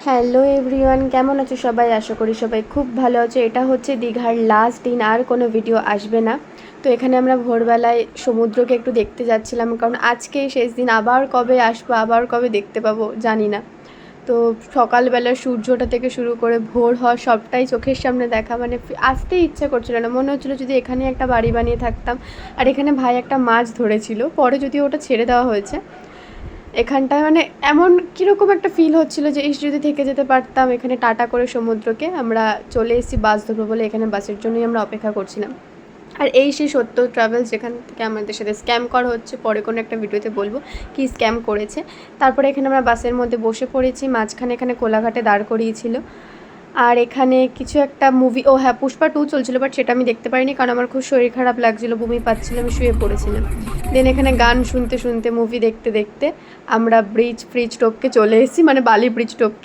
Hello everyone, কেমন আছো সবাই? আশা করি সবাই খুব ভালো আছো। এটা হচ্ছে দীঘার লাস্ট দিন, আর কোনো ভিডিও আসবে না। তো এখানে আমরা ভোরবেলায় সমুদ্রকে একটু দেখতে যাচ্ছিলাম, কারণ আজকেই শেষ দিন। আবার কবে আসবো, আবার কবে দেখতে পাবো জানি না। তো সকালবেলা সূর্যটা থেকে শুরু করে ভোর হওয়া সবটাই চোখের সামনে দেখা, মানে আসতেই ইচ্ছা করছিল না। মনে হচ্ছিলো যদি এখানে একটা বাড়ি বানিয়ে থাকতাম। আর এখানে ভাই একটা মাছ ধরেছিল, পরে যদিও ওটা ছেড়ে দেওয়া হয়েছে। এখানটায় মানে এমন কীরকম একটা ফিল হচ্ছিলো যে যদি থেকে যেতে পারতাম এখানে। টাটা করে সমুদ্রকে আমরা চলে এসেছি বাস ধরবো বলে, এখানে বাসের জন্যই আমরা অপেক্ষা করছিলাম। আর এই সেই সত্য ট্রাভেলস, যেখান থেকে আমাদের সাথে স্ক্যাম করা হচ্ছে। পরে কোনো একটা ভিডিওতে বলবো কি স্ক্যাম করেছে। তারপরে এখানে আমরা বাসের মধ্যে বসে পড়েছি, মাঝখানে এখানে কোলাঘাটে দাঁড় করিয়েছিল। আর এখানে কিছু একটা মুভি, ও হ্যাঁ, পুষ্পা 2 চলছিল, বাট সেটা আমি দেখতে পারিনি, কারণ আমার খুব শরীর খারাপ লাগছিলো, বমি পাচ্ছিলো, আমি শুয়ে পড়েছিলাম। দেন এখানে গান শুনতে শুনতে মুভি দেখতে দেখতে আমরা ব্রিজ টপকে চলে এসেছি, মানে বালি ব্রিজ টপকে।